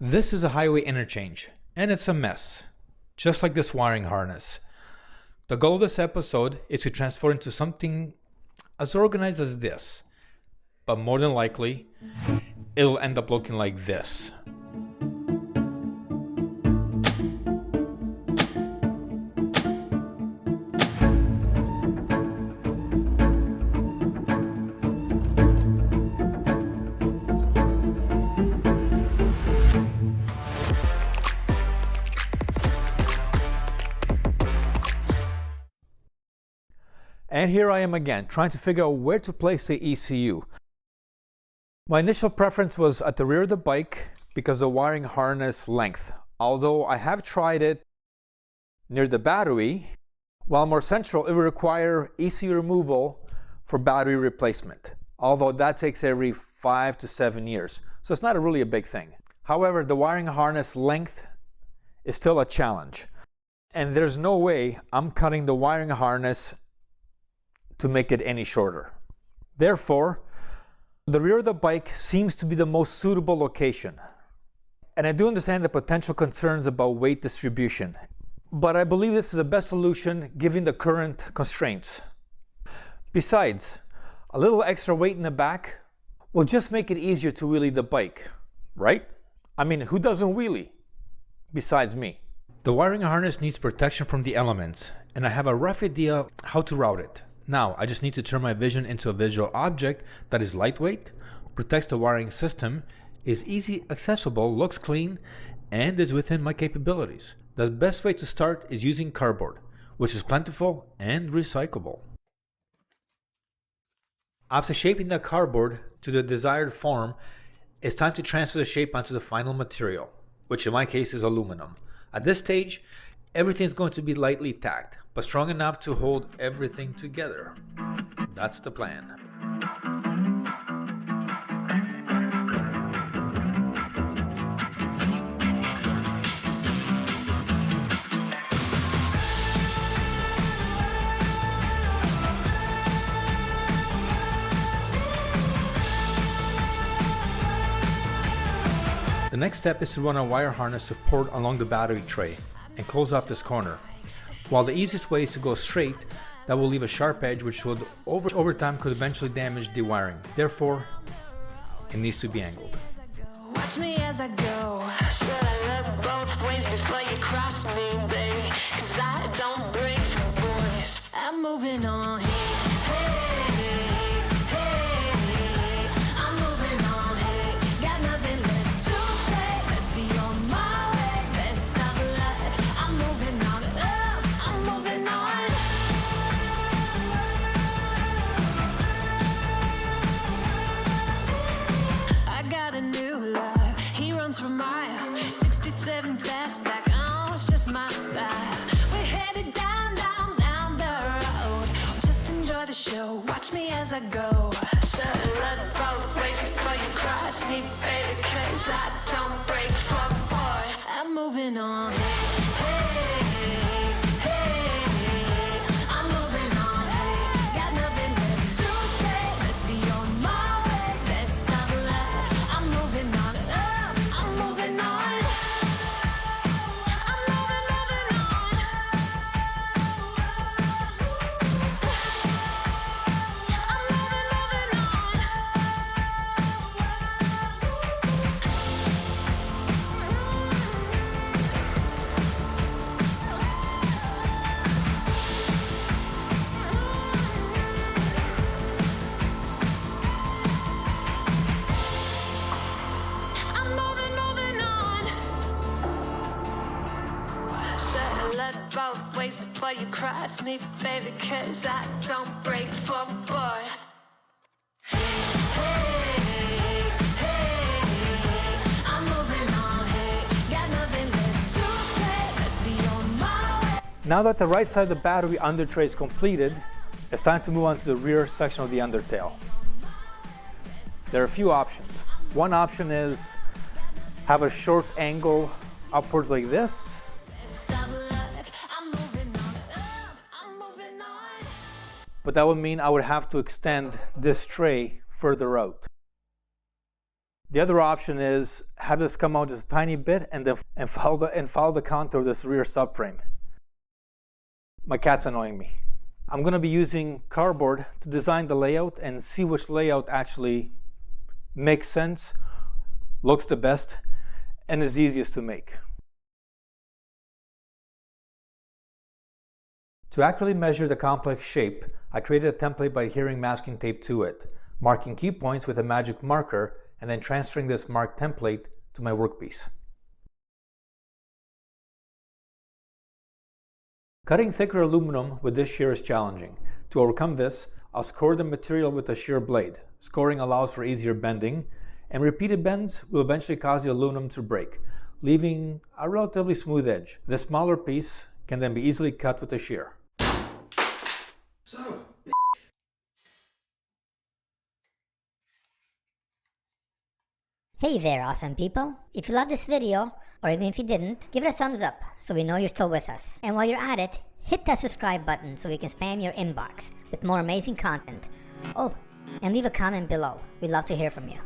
This is a highway interchange, and it's a mess, just like this wiring harness. The goal of this episode is to transform into something as organized as this, but more than likely, it'll end up looking like this. And here I am again, trying to figure out where to place the ECU. My initial preference was at the rear of the bike because of the wiring harness length, although I have tried it near the battery. While more central, it would require ECU removal for battery replacement, although that takes every 5 to 7 years, so it's not really a big thing. However, the wiring harness length is still a challenge, and there's no way I'm cutting the wiring harness to make it any shorter. Therefore, the rear of the bike seems to be the most suitable location. And I do understand the potential concerns about weight distribution, but I believe this is the best solution given the current constraints. Besides, a little extra weight in the back will just make it easier to wheelie the bike, right? I mean, who doesn't wheelie besides me? The wiring harness needs protection from the elements, and I have a rough idea how to route it. Now, I just need to turn my vision into a visual object that is lightweight, protects the wiring system, is easy accessible, looks clean, and is within my capabilities. The best way to start is using cardboard, which is plentiful and recyclable. After shaping the cardboard to the desired form, it's time to transfer the shape onto the final material, which in my case is aluminum. At this stage, everything is going to be lightly tacked, but strong enough to hold everything together. That's the plan. The next step is to run a wire harness support along the battery tray and close off this corner. While the easiest way is to go straight, that will leave a sharp edge which would over time could eventually damage the wiring. Therefore, it needs to be angled. Watch me as I go. Should I look both ways before you cross me, baby? 'Cause I don't break for boys. I'm moving on. For miles, 67 fastback, oh, it's just my style. We're headed down the road. Just enjoy the show, watch me as I go. Should look both ways before you cross me, baby, 'cause I don't break for boys. I'm moving on. Both ways before you cross me, baby, 'cause I don't break for boys. I'm moving on, got nothing left to say, let's be on my way. Now that the right side of the battery under tray is completed, it's time to move on to the rear section of the undertail. There are a few options. One option is have a short angle upwards like this. But that would mean I would have to extend this tray further out. The other option is have this come out just a tiny bit and then follow the contour of this rear subframe. My cat's annoying me. I'm going to be using cardboard to design the layout and see which layout actually makes sense, looks the best, and is the easiest to make. To accurately measure the complex shape, I created a template by adhering masking tape to it, marking key points with a magic marker, and then transferring this marked template to my workpiece. Cutting thicker aluminum with this shear is challenging. To overcome this, I'll score the material with a shear blade. Scoring allows for easier bending, and repeated bends will eventually cause the aluminum to break, leaving a relatively smooth edge. This smaller piece can then be easily cut with a shear. Hey there, awesome people. If you love this video, or even if you didn't, give it a thumbs up so we know you're still with us. And while you're at it, hit that subscribe button so we can spam your inbox with more amazing content. Oh, and leave a comment below. We'd love to hear from you.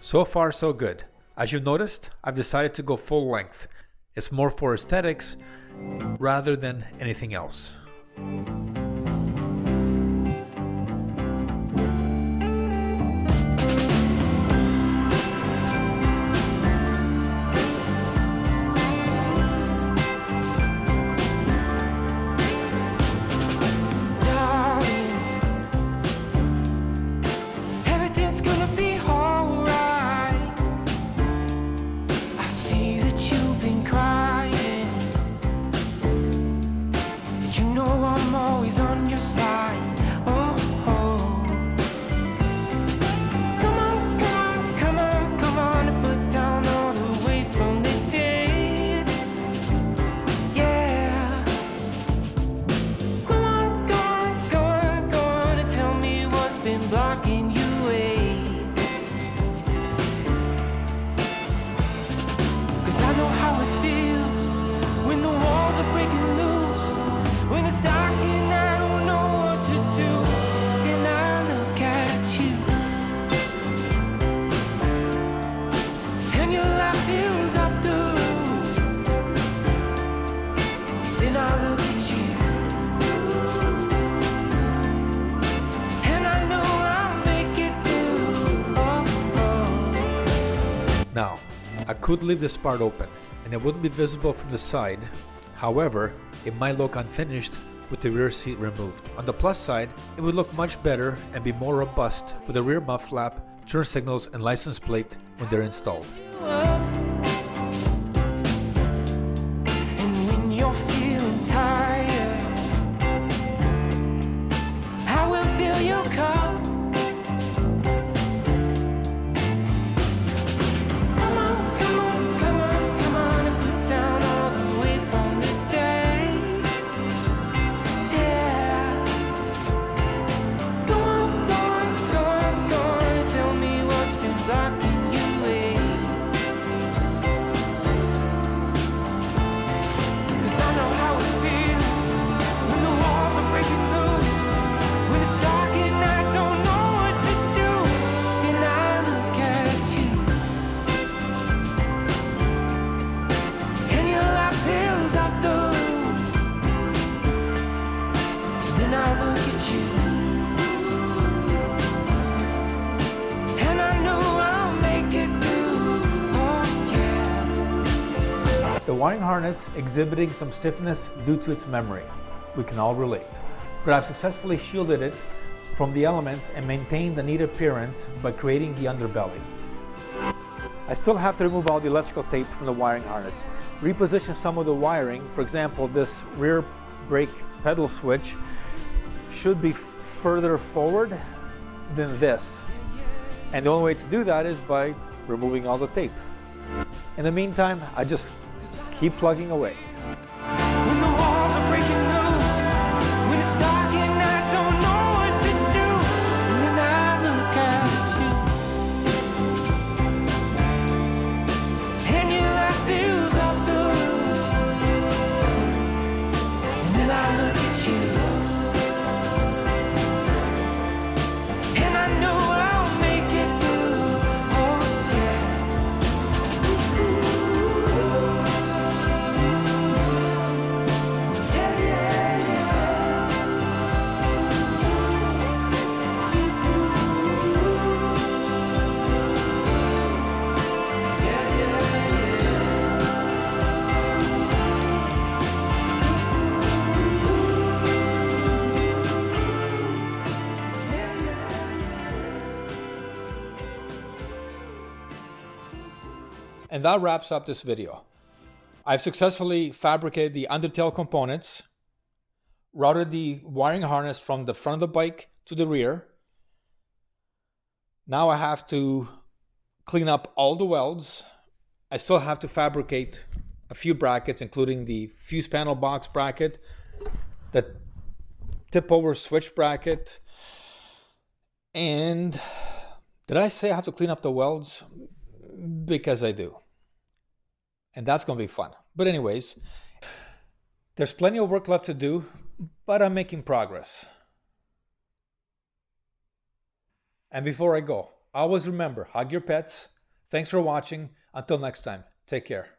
So far, so good. As you've noticed, I've decided to go full length. It's more for aesthetics rather than anything else. You know I'm all could leave this part open and it wouldn't be visible from the side. However, it might look unfinished with the rear seat removed. On the plus side, it would look much better and be more robust with the rear muff flap, turn signals and license plate when they're installed. And when you're feeling tired, I will fill your cup. Come on, come on, come on, come on, and put down all the weight from the day. Yeah. Go on, go on, go on, go on, and tell me what's been blocking you away. 'Cause I know how it feels when the walls are breaking through, when it's dark and I don't know what to do. Then I look at you, and your light fills up the room. Then I look at you, and I know I'll make it through. Oh yeah. The wiring harness exhibiting some stiffness due to its memory. We can all relate. But I've successfully shielded it from the elements and maintained the neat appearance by creating the underbelly. I still have to remove all the electrical tape from the wiring harness, reposition some of the wiring. For example, this rear brake pedal switch should be further forward than this. And the only way to do that is by removing all the tape. In the meantime, I just keep plugging away. When the walls are breaking loose, when it's dark and I don't know what to do, and then I look at you, and your light fills up the room, and then I look at you, and I know I'll make it through. Oh yeah. And that wraps up this video. I've successfully fabricated the undertail components, routed the wiring harness from the front of the bike to the rear. Now I have to clean up all the welds. I still have to fabricate a few brackets, including the fuse panel box bracket, the tip over switch bracket, and did I say I have to clean up the welds? Because I do. And that's going to be fun. But anyways, there's plenty of work left to do, but I'm making progress. And before I go, always remember, hug your pets. Thanks for watching. Until next time, take care.